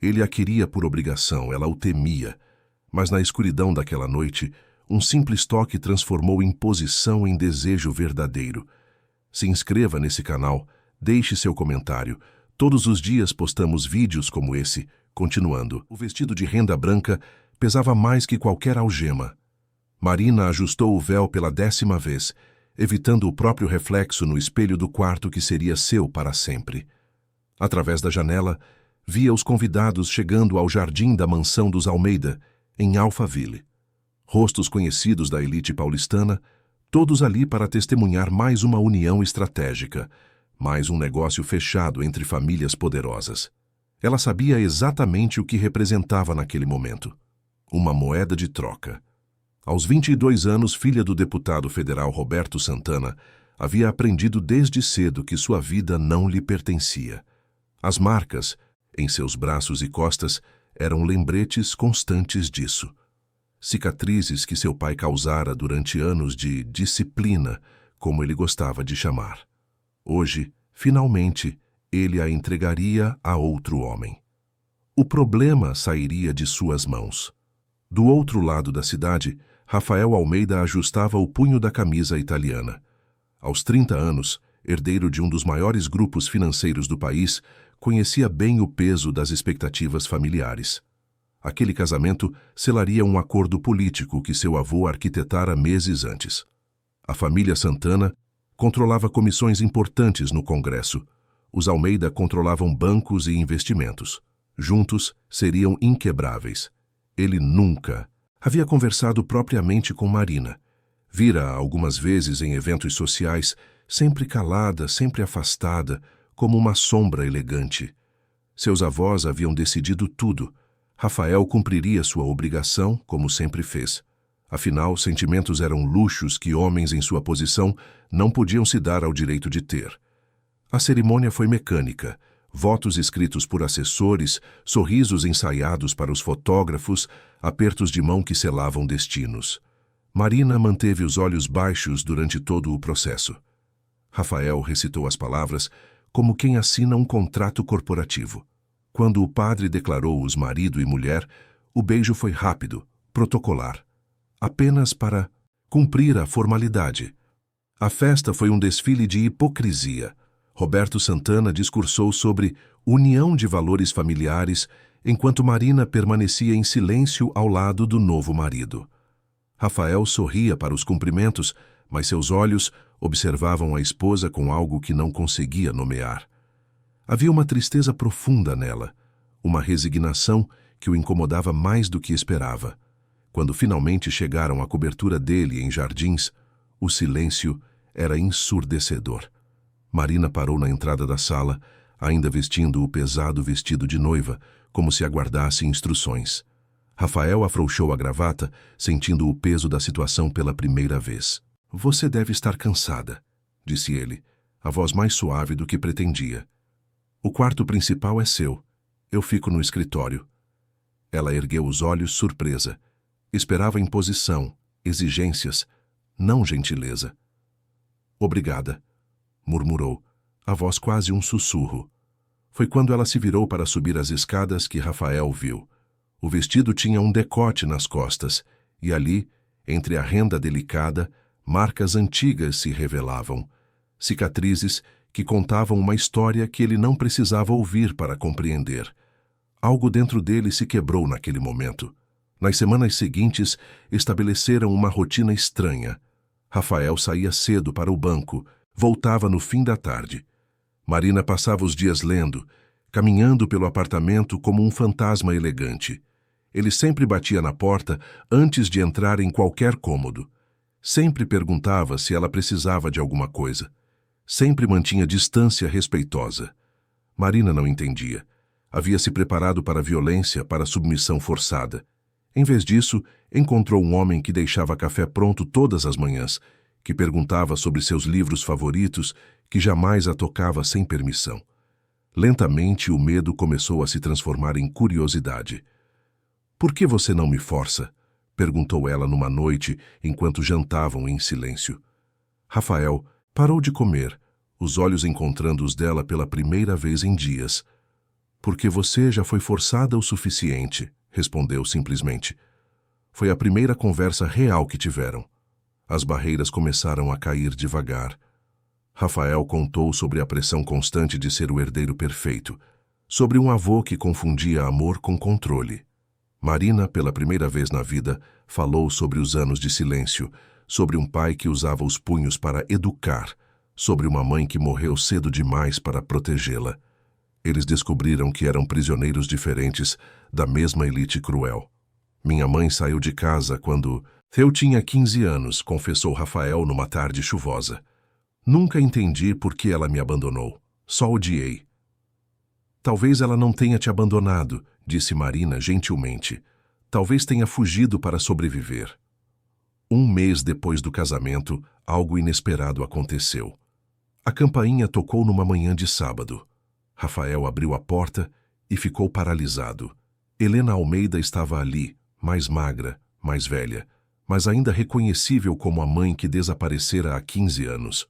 Ele a queria por obrigação, ela o temia. Mas na escuridão daquela noite, um simples toque transformou imposição em desejo verdadeiro. Se inscreva nesse canal, deixe seu comentário. Todos os dias postamos vídeos como esse. Continuando, o vestido de renda branca pesava mais que qualquer algema. Marina ajustou o véu pela 10ª vez, evitando o próprio reflexo no espelho do quarto que seria seu para sempre. Através da janela, via os convidados chegando ao jardim da mansão dos Almeida, em Alphaville. Rostos conhecidos da elite paulistana, todos ali para testemunhar mais uma união estratégica, mais um negócio fechado entre famílias poderosas. Ela sabia exatamente o que representava naquele momento. Uma moeda de troca. Aos 22 anos, filha do deputado federal Roberto Santana, havia aprendido desde cedo que sua vida não lhe pertencia. As marcas, em seus braços e costas, eram lembretes constantes disso. Cicatrizes que seu pai causara durante anos de disciplina, como ele gostava de chamar. Hoje, finalmente, ele a entregaria a outro homem. O problema sairia de suas mãos. Do outro lado da cidade, Rafael Almeida ajustava o punho da camisa italiana. Aos 30 anos, herdeiro de um dos maiores grupos financeiros do país, conhecia bem o peso das expectativas familiares. Aquele casamento selaria um acordo político que seu avô arquitetara meses antes. A família Santana controlava comissões importantes no Congresso. Os Almeida controlavam bancos e investimentos. Juntos, seriam inquebráveis. Ele nunca havia conversado propriamente com Marina. Vira-a algumas vezes em eventos sociais, sempre calada, sempre afastada, como uma sombra elegante. Seus avós haviam decidido tudo. Rafael cumpriria sua obrigação, como sempre fez. Afinal, sentimentos eram luxos que homens em sua posição não podiam se dar ao direito de ter. A cerimônia foi mecânica. Votos escritos por assessores, sorrisos ensaiados para os fotógrafos, apertos de mão que selavam destinos. Marina manteve os olhos baixos durante todo o processo. Rafael recitou as palavras como quem assina um contrato corporativo. Quando o padre declarou-os marido e mulher, o beijo foi rápido, protocolar, apenas para cumprir a formalidade. A festa foi um desfile de hipocrisia. Roberto Santana discursou sobre união de valores familiares, enquanto Marina permanecia em silêncio ao lado do novo marido. Rafael sorria para os cumprimentos, mas seus olhos observavam a esposa com algo que não conseguia nomear. Havia uma tristeza profunda nela, uma resignação que o incomodava mais do que esperava. Quando finalmente chegaram à cobertura dele em Jardins, o silêncio era ensurdecedor. Marina parou na entrada da sala, ainda vestindo o pesado vestido de noiva, como se aguardasse instruções. Rafael afrouxou a gravata, sentindo o peso da situação pela primeira vez. "Você deve estar cansada", disse ele, a voz mais suave do que pretendia. "O quarto principal é seu. Eu fico no escritório." Ela ergueu os olhos surpresa. Esperava imposição, exigências, não gentileza. "Obrigada", murmurou, a voz quase um sussurro. Foi quando ela se virou para subir as escadas que Rafael viu. O vestido tinha um decote nas costas, e ali, entre a renda delicada, marcas antigas se revelavam, cicatrizes que contavam uma história que ele não precisava ouvir para compreender. Algo dentro dele se quebrou naquele momento. Nas semanas seguintes, estabeleceram uma rotina estranha. Rafael saía cedo para o banco, voltava no fim da tarde. Marina passava os dias lendo, caminhando pelo apartamento como um fantasma elegante. Ele sempre batia na porta antes de entrar em qualquer cômodo. Sempre perguntava se ela precisava de alguma coisa. Sempre mantinha distância respeitosa. Marina não entendia. Havia se preparado para a violência, para a submissão forçada. Em vez disso, encontrou um homem que deixava café pronto todas as manhãs, que perguntava sobre seus livros favoritos, que jamais a tocava sem permissão. Lentamente, o medo começou a se transformar em curiosidade. "Por que você não me força?" perguntou ela numa noite, enquanto jantavam em silêncio. Rafael parou de comer, os olhos encontrando os dela pela primeira vez em dias. Porque você já foi forçada o suficiente, respondeu simplesmente. Foi a primeira conversa real que tiveram. As barreiras começaram a cair devagar. Rafael contou sobre a pressão constante de ser o herdeiro perfeito, sobre um avô que confundia amor com controle. Marina, pela primeira vez na vida, falou sobre os anos de silêncio, sobre um pai que usava os punhos para educar, sobre uma mãe que morreu cedo demais para protegê-la. Eles descobriram que eram prisioneiros diferentes da mesma elite cruel. Minha mãe saiu de casa quando eu tinha 15 anos, confessou Rafael numa tarde chuvosa. Nunca entendi por que ela me abandonou. Só odiei. Talvez ela não tenha te abandonado, disse Marina gentilmente. Talvez tenha fugido para sobreviver. Um mês depois do casamento, algo inesperado aconteceu. A campainha tocou numa manhã de sábado. Rafael abriu a porta e ficou paralisado. Helena Almeida estava ali, mais magra, mais velha, mas ainda reconhecível como a mãe que desaparecera há 15 anos.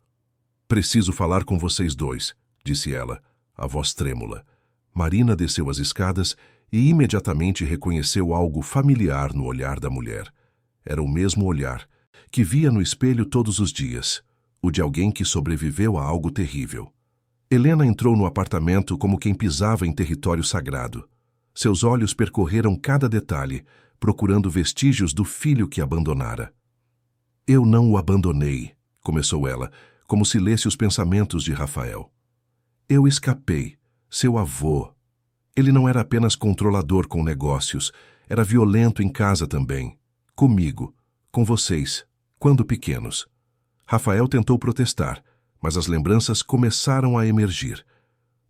Preciso falar com vocês dois, disse ela, a voz trêmula. Marina desceu as escadas e imediatamente reconheceu algo familiar no olhar da mulher. Era o mesmo olhar que via no espelho todos os dias, o de alguém que sobreviveu a algo terrível. Helena entrou no apartamento como quem pisava em território sagrado. Seus olhos percorreram cada detalhe, procurando vestígios do filho que abandonara. Eu não o abandonei, começou ela, como se lesse os pensamentos de Rafael. Eu escapei, seu avô. Ele não era apenas controlador com negócios, era violento em casa também. Comigo, com vocês, quando pequenos. Rafael tentou protestar, mas as lembranças começaram a emergir.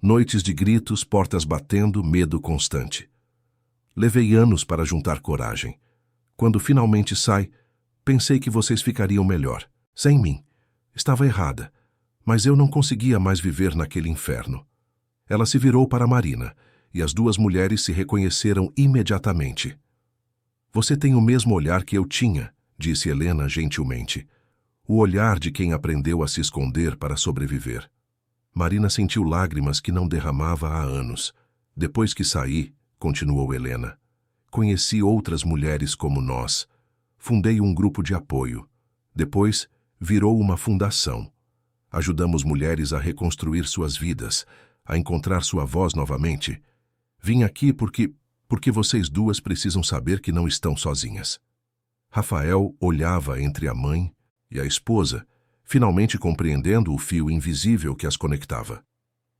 Noites de gritos, portas batendo, medo constante. Levei anos para juntar coragem. Quando finalmente sai, pensei que vocês ficariam melhor, sem mim. Estava errada, mas eu não conseguia mais viver naquele inferno. Ela se virou para Marina, e as duas mulheres se reconheceram imediatamente. Você tem o mesmo olhar que eu tinha, disse Helena gentilmente. O olhar de quem aprendeu a se esconder para sobreviver. Marina sentiu lágrimas que não derramava há anos. Depois que saí, continuou Helena, conheci outras mulheres como nós. Fundei um grupo de apoio. Depois, virou uma fundação. Ajudamos mulheres a reconstruir suas vidas, a encontrar sua voz novamente. Vim aqui porque vocês duas precisam saber que não estão sozinhas. Rafael olhava entre a mãe e a esposa, finalmente compreendendo o fio invisível que as conectava.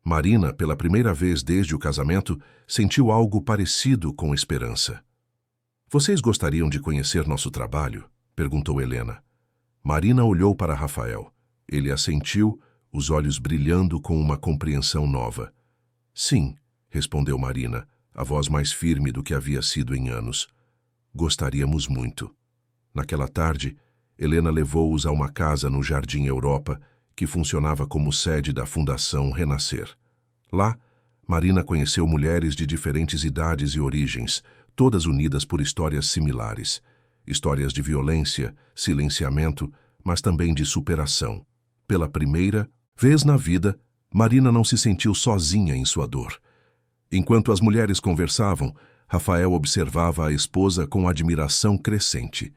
Marina, pela primeira vez desde o casamento, sentiu algo parecido com esperança. Vocês gostariam de conhecer nosso trabalho? Perguntou Helena. Marina olhou para Rafael. Ele assentiu, os olhos brilhando com uma compreensão nova. Sim, respondeu Marina, a voz mais firme do que havia sido em anos. Gostaríamos muito. Naquela tarde, Helena levou-os a uma casa no Jardim Europa, que funcionava como sede da Fundação Renascer. Lá, Marina conheceu mulheres de diferentes idades e origens, todas unidas por histórias similares. Histórias de violência, silenciamento, mas também de superação. Pela primeira vez na vida, Marina não se sentiu sozinha em sua dor. Enquanto as mulheres conversavam, Rafael observava a esposa com admiração crescente.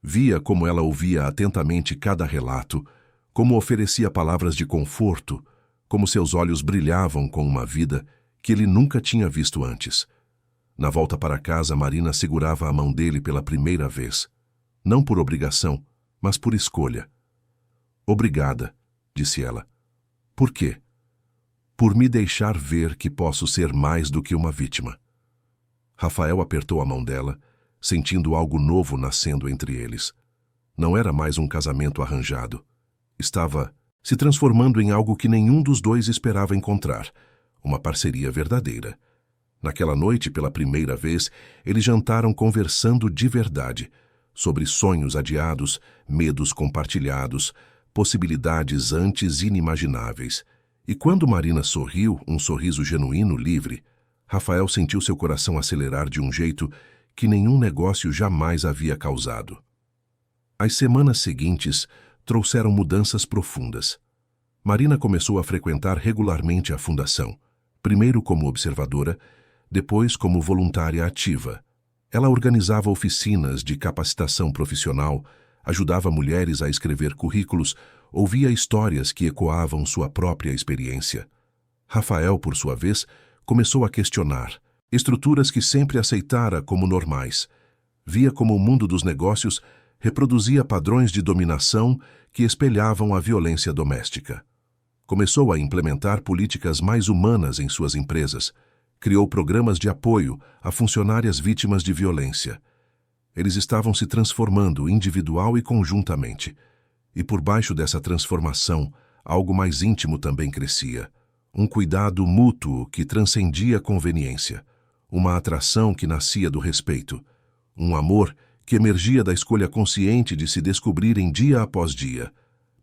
Via como ela ouvia atentamente cada relato, como oferecia palavras de conforto, como seus olhos brilhavam com uma vida que ele nunca tinha visto antes. Na volta para casa, Marina segurava a mão dele pela primeira vez. Não por obrigação, mas por escolha. Obrigada, disse ela. Por quê? Por me deixar ver que posso ser mais do que uma vítima. Rafael apertou a mão dela, sentindo algo novo nascendo entre eles. Não era mais um casamento arranjado. Estava se transformando em algo que nenhum dos dois esperava encontrar, uma parceria verdadeira. Naquela noite, pela primeira vez, eles jantaram conversando de verdade, sobre sonhos adiados, medos compartilhados, possibilidades antes inimagináveis. E quando Marina sorriu, um sorriso genuíno, livre, Rafael sentiu seu coração acelerar de um jeito que nenhum negócio jamais havia causado. As semanas seguintes trouxeram mudanças profundas. Marina começou a frequentar regularmente a fundação, primeiro como observadora, depois como voluntária ativa. Ela organizava oficinas de capacitação profissional, ajudava mulheres a escrever currículos, ouvia histórias que ecoavam sua própria experiência. Rafael, por sua vez, começou a questionar estruturas que sempre aceitara como normais. Via como o mundo dos negócios reproduzia padrões de dominação que espelhavam a violência doméstica. Começou a implementar políticas mais humanas em suas empresas. Criou programas de apoio a funcionárias vítimas de violência. Eles estavam se transformando individual e conjuntamente. E por baixo dessa transformação, algo mais íntimo também crescia. Um cuidado mútuo que transcendia a conveniência. Uma atração que nascia do respeito. Um amor que emergia da escolha consciente de se descobrirem dia após dia.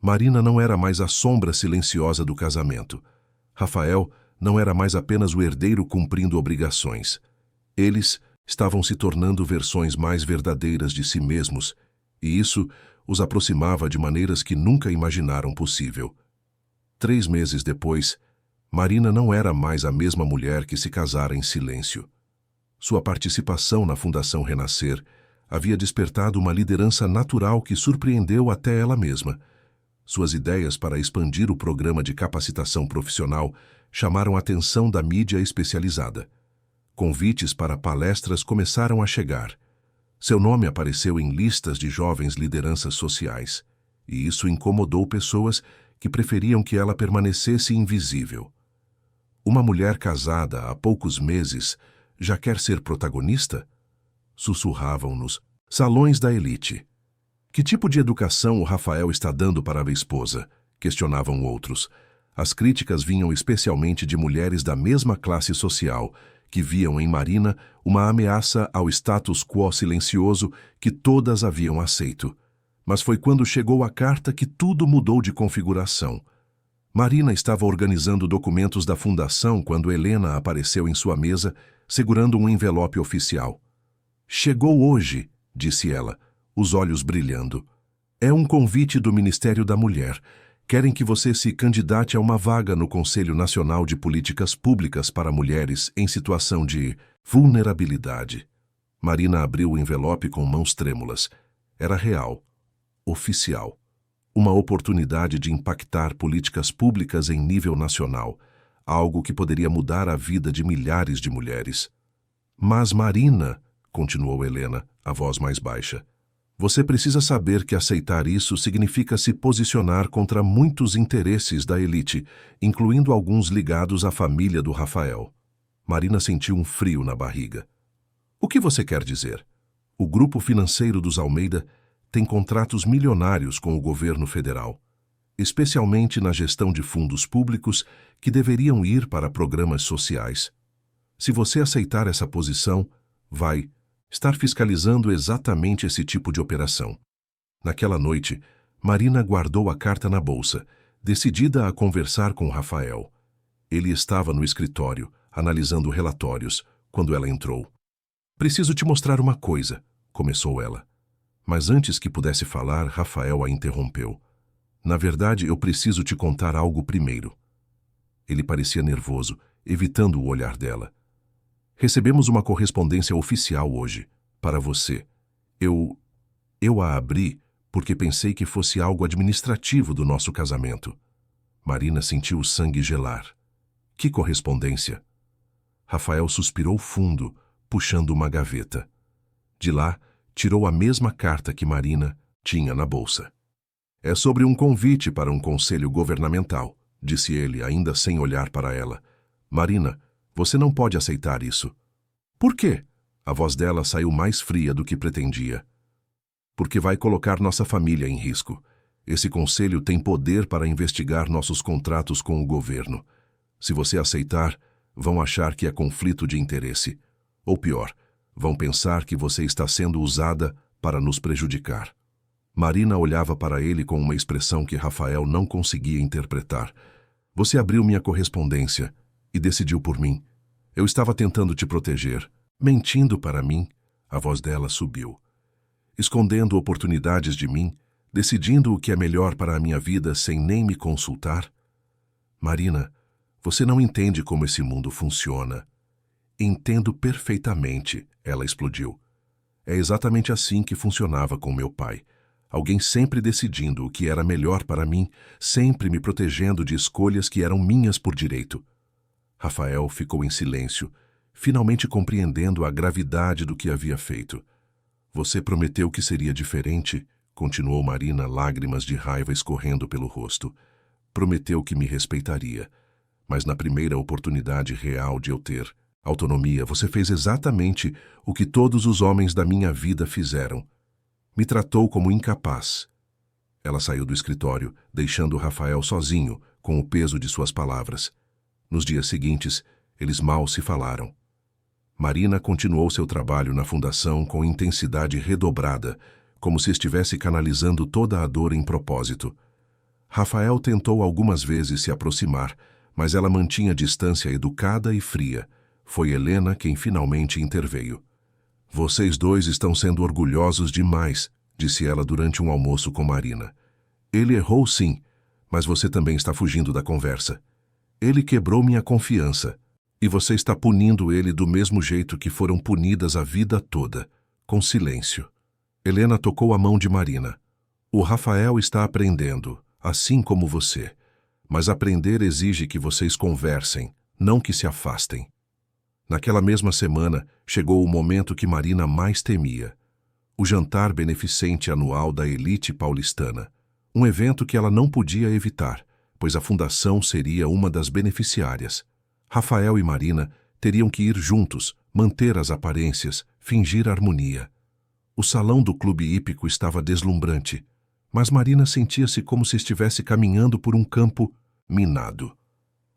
Marina não era mais a sombra silenciosa do casamento. Rafael não era mais apenas o herdeiro cumprindo obrigações. Eles estavam se tornando versões mais verdadeiras de si mesmos, e isso os aproximava de maneiras que nunca imaginaram possível. 3 meses depois, Marina não era mais a mesma mulher que se casara em silêncio. Sua participação na Fundação Renascer havia despertado uma liderança natural que surpreendeu até ela mesma. Suas ideias para expandir o programa de capacitação profissional chamaram a atenção da mídia especializada. Convites para palestras começaram a chegar. Seu nome apareceu em listas de jovens lideranças sociais, e isso incomodou pessoas que preferiam que ela permanecesse invisível. Uma mulher casada há poucos meses já quer ser protagonista? Sussurravam nos salões da elite. Que tipo de educação o Rafael está dando para a esposa? Questionavam outros. As críticas vinham especialmente de mulheres da mesma classe social, que viam em Marina uma ameaça ao status quo silencioso que todas haviam aceito. Mas foi quando chegou a carta que tudo mudou de configuração. Marina estava organizando documentos da fundação quando Helena apareceu em sua mesa, segurando um envelope oficial. "Chegou hoje", disse ela, os olhos brilhando. "É um convite do Ministério da Mulher. Querem que você se candidate a uma vaga no Conselho Nacional de Políticas Públicas para Mulheres em situação de vulnerabilidade." Marina abriu o envelope com mãos trêmulas. Era real, oficial. Uma oportunidade de impactar políticas públicas em nível nacional, algo que poderia mudar a vida de milhares de mulheres. "Mas, Marina", continuou Helena, a voz mais baixa, "você precisa saber que aceitar isso significa se posicionar contra muitos interesses da elite, incluindo alguns ligados à família do Rafael." Marina sentiu um frio na barriga. "O que você quer dizer?" "O grupo financeiro dos Almeida tem contratos milionários com o governo federal, especialmente na gestão de fundos públicos que deveriam ir para programas sociais. Se você aceitar essa posição, vai estar fiscalizando exatamente esse tipo de operação." Naquela noite, Marina guardou a carta na bolsa, decidida a conversar com Rafael. Ele estava no escritório, analisando relatórios, quando ela entrou. "Preciso te mostrar uma coisa", começou ela. Mas antes que pudesse falar, Rafael a interrompeu. "Na verdade, eu preciso te contar algo primeiro." Ele parecia nervoso, evitando o olhar dela. "Recebemos uma correspondência oficial hoje, para você. Eu a abri porque pensei que fosse algo administrativo do nosso casamento." Marina sentiu o sangue gelar. "Que correspondência?" Rafael suspirou fundo, puxando uma gaveta. De lá, tirou a mesma carta que Marina tinha na bolsa. "É sobre um convite para um conselho governamental", disse ele, ainda sem olhar para ela. "Marina, você não pode aceitar isso." "Por quê?" A voz dela saiu mais fria do que pretendia. "Porque vai colocar nossa família em risco. Esse conselho tem poder para investigar nossos contratos com o governo. Se você aceitar, vão achar que é conflito de interesse. Ou pior, vão pensar que você está sendo usada para nos prejudicar." Marina olhava para ele com uma expressão que Rafael não conseguia interpretar. "Você abriu minha correspondência e decidiu por mim. Eu estava tentando te proteger, mentindo para mim." A voz dela subiu. "Escondendo oportunidades de mim, decidindo o que é melhor para a minha vida sem nem me consultar." "Marina, Você não entende como esse mundo funciona. Entendo perfeitamente, ela explodiu. É exatamente assim que funcionava com meu pai. Alguém sempre decidindo o que era melhor para mim, sempre me protegendo de escolhas que eram minhas por direito. Rafael ficou em silêncio, finalmente compreendendo a gravidade do que havia feito. Você prometeu que seria diferente, continuou Marina, lágrimas de raiva escorrendo pelo rosto. Prometeu que me respeitaria. Mas na primeira oportunidade real de eu ter autonomia, você fez exatamente o que todos os homens da minha vida fizeram. Me tratou como incapaz. Ela saiu do escritório, deixando Rafael sozinho, com o peso de suas palavras. Nos dias seguintes, eles mal se falaram. Marina continuou seu trabalho na fundação com intensidade redobrada, como se estivesse canalizando toda a dor em propósito. Rafael tentou algumas vezes se aproximar, mas ela mantinha distância educada e fria. Foi Helena quem finalmente interveio. Vocês dois estão sendo orgulhosos demais, disse ela durante um almoço com Marina. Ele errou sim, mas você também está fugindo da conversa. Ele quebrou minha confiança, e você está punindo ele do mesmo jeito que foram punidas a vida toda, com silêncio. Helena tocou a mão de Marina. O Rafael está aprendendo, assim como você. Mas aprender exige que vocês conversem, não que se afastem. Naquela mesma semana, chegou o momento que Marina mais temia. O jantar beneficente anual da elite paulistana. Um evento que ela não podia evitar, pois a fundação seria uma das beneficiárias. Rafael e Marina teriam que ir juntos, manter as aparências, fingir harmonia. O salão do clube hípico estava deslumbrante, mas Marina sentia-se como se estivesse caminhando por um campo minado.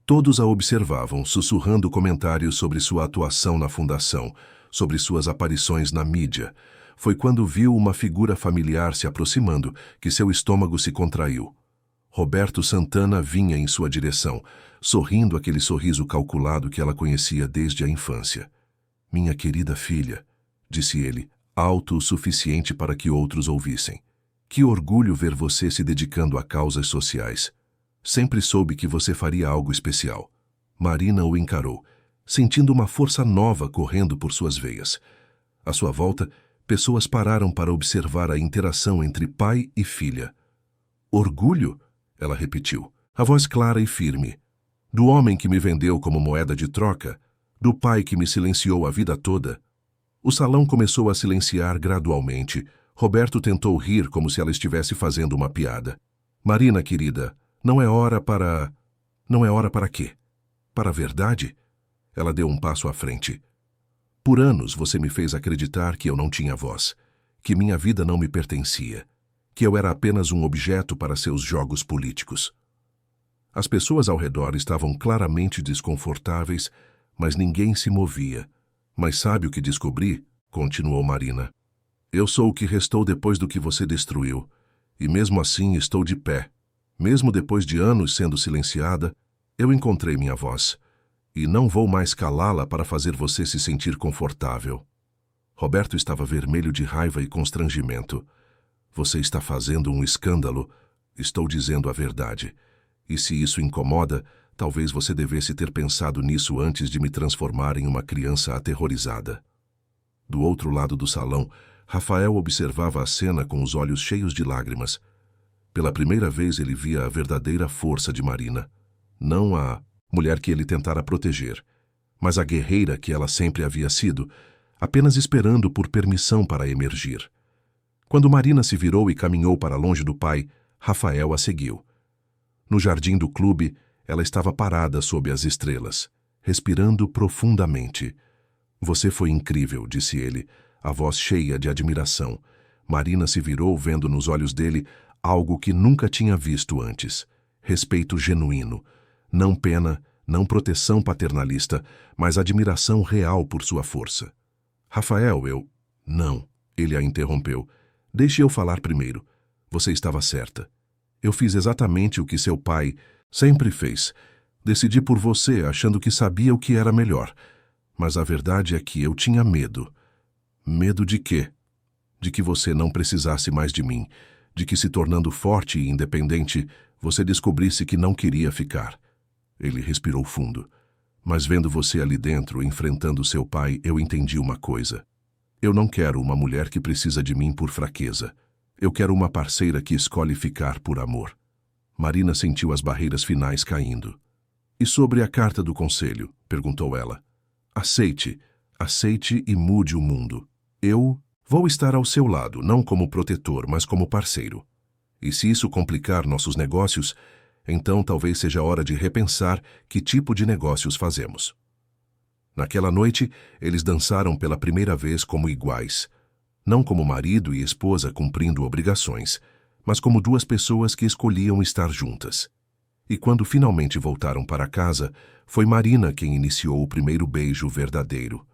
Todos a observavam, sussurrando comentários sobre sua atuação na fundação, sobre suas aparições na mídia. Foi quando viu uma figura familiar se aproximando que seu estômago se contraiu. Roberto Santana vinha em sua direção, sorrindo aquele sorriso calculado que ela conhecia desde a infância. Minha querida filha, disse ele, alto o suficiente para que outros ouvissem. Que orgulho ver você se dedicando a causas sociais. Sempre soube que você faria algo especial. Marina o encarou, sentindo uma força nova correndo por suas veias. À sua volta, pessoas pararam para observar a interação entre pai e filha. Orgulho? Ela repetiu, a voz clara e firme. Do homem que me vendeu como moeda de troca, do pai que me silenciou a vida toda. O salão começou a silenciar gradualmente. Roberto tentou rir como se ela estivesse fazendo uma piada. Marina, querida, não é hora para... Não é hora para quê? Para a verdade? Ela deu um passo à frente. Por anos você me fez acreditar que eu não tinha voz, que minha vida não me pertencia, que eu era apenas um objeto para seus jogos políticos. As pessoas ao redor estavam claramente desconfortáveis, mas ninguém se movia. Mas sabe o que descobri? Continuou Marina. Eu sou o que restou depois do que você destruiu, e mesmo assim estou de pé. Mesmo depois de anos sendo silenciada, eu encontrei minha voz, e não vou mais calá-la para fazer você se sentir confortável. Roberto estava vermelho de raiva e constrangimento. Você está fazendo um escândalo. Estou dizendo a verdade. E se isso incomoda, talvez você devesse ter pensado nisso antes de me transformar em uma criança aterrorizada. Do outro lado do salão, Rafael observava a cena com os olhos cheios de lágrimas. Pela primeira vez ele via a verdadeira força de Marina. Não a mulher que ele tentara proteger, mas a guerreira que ela sempre havia sido, apenas esperando por permissão para emergir. Quando Marina se virou e caminhou para longe do pai, Rafael a seguiu. No jardim do clube, ela estava parada sob as estrelas, respirando profundamente. Você foi incrível, disse ele, a voz cheia de admiração. Marina se virou vendo nos olhos dele algo que nunca tinha visto antes. Respeito genuíno. Não pena, não proteção paternalista, mas admiração real por sua força. Rafael, eu... Não, ele a interrompeu. Deixe eu falar primeiro. Você estava certa. Eu fiz exatamente o que seu pai sempre fez. Decidi por você, achando que sabia o que era melhor. Mas a verdade é que eu tinha medo. Medo de quê? De que você não precisasse mais de mim. De que, se tornando forte e independente, você descobrisse que não queria ficar. Ele respirou fundo. Mas vendo você ali dentro, enfrentando seu pai, eu entendi uma coisa. Eu não quero uma mulher que precisa de mim por fraqueza. Eu quero uma parceira que escolhe ficar por amor. Marina sentiu as barreiras finais caindo. E sobre a carta do conselho? Perguntou ela. Aceite e mude o mundo. Eu vou estar ao seu lado, não como protetor, mas como parceiro. E se isso complicar nossos negócios, então talvez seja hora de repensar que tipo de negócios fazemos. Naquela noite, eles dançaram pela primeira vez como iguais, não como marido e esposa cumprindo obrigações, mas como duas pessoas que escolhiam estar juntas. E quando finalmente voltaram para casa, foi Marina quem iniciou o primeiro beijo verdadeiro.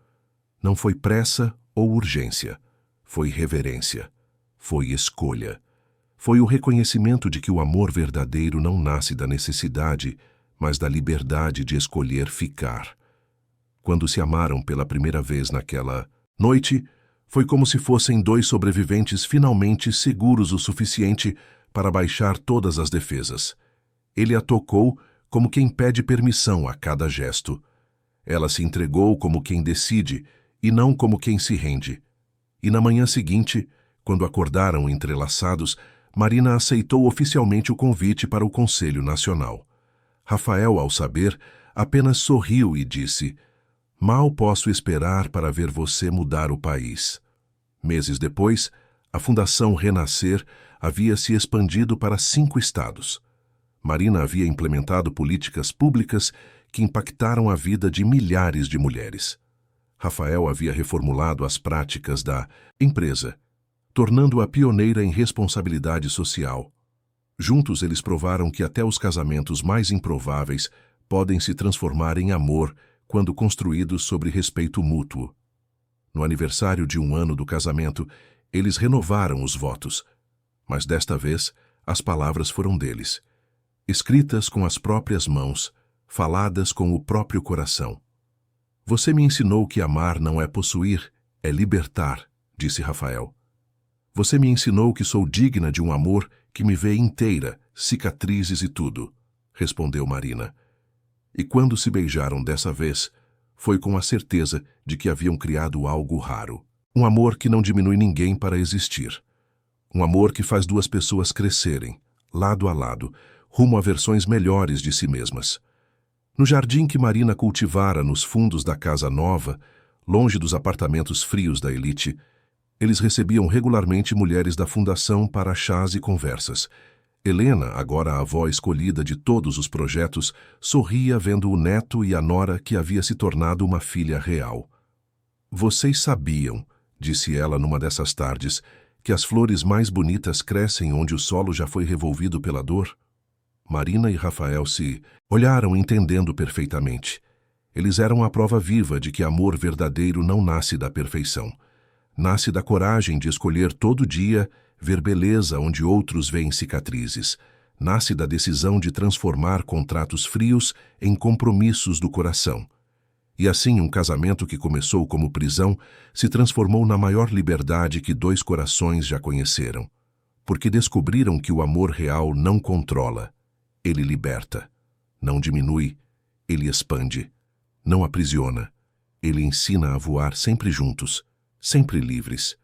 Não foi pressa ou urgência, foi reverência, foi escolha. Foi o reconhecimento de que o amor verdadeiro não nasce da necessidade, mas da liberdade de escolher ficar. Quando se amaram pela primeira vez naquela noite, foi como se fossem dois sobreviventes finalmente seguros o suficiente para baixar todas as defesas. Ele a tocou como quem pede permissão a cada gesto. Ela se entregou como quem decide e não como quem se rende. E na manhã seguinte, quando acordaram entrelaçados, Marina aceitou oficialmente o convite para o Conselho Nacional. Rafael, ao saber, apenas sorriu e disse: "Mal posso esperar para ver você mudar o país." Meses depois, a Fundação Renascer havia se expandido para 5 estados. Marina havia implementado políticas públicas que impactaram a vida de milhares de mulheres. Rafael havia reformulado as práticas da empresa, tornando-a pioneira em responsabilidade social. Juntos eles provaram que até os casamentos mais improváveis podem se transformar em amor quando construídos sobre respeito mútuo. No aniversário de 1 ano do casamento, eles renovaram os votos, mas desta vez as palavras foram deles, escritas com as próprias mãos, faladas com o próprio coração. "Você me ensinou que amar não é possuir, é libertar", disse Rafael. "Você me ensinou que sou digna de um amor que me vê inteira, cicatrizes e tudo", respondeu Marina. E quando se beijaram dessa vez, foi com a certeza de que haviam criado algo raro. Um amor que não diminui ninguém para existir. Um amor que faz duas pessoas crescerem, lado a lado, rumo a versões melhores de si mesmas. No jardim que Marina cultivara nos fundos da casa nova, longe dos apartamentos frios da elite, eles recebiam regularmente mulheres da fundação para chás e conversas. Helena, agora a avó escolhida de todos os projetos, sorria vendo o neto e a nora que havia se tornado uma filha real. "Vocês sabiam", disse ela numa dessas tardes, "que as flores mais bonitas crescem onde o solo já foi revolvido pela dor?" Marina e Rafael se olharam entendendo perfeitamente. Eles eram a prova viva de que amor verdadeiro não nasce da perfeição. Nasce da coragem de escolher todo dia ver beleza onde outros veem cicatrizes. Nasce da decisão de transformar contratos frios em compromissos do coração. E assim um casamento que começou como prisão se transformou na maior liberdade que 2 corações já conheceram. Porque descobriram que o amor real não controla, ele liberta. Não diminui, ele expande. Não aprisiona, ele ensina a voar sempre juntos, sempre livres.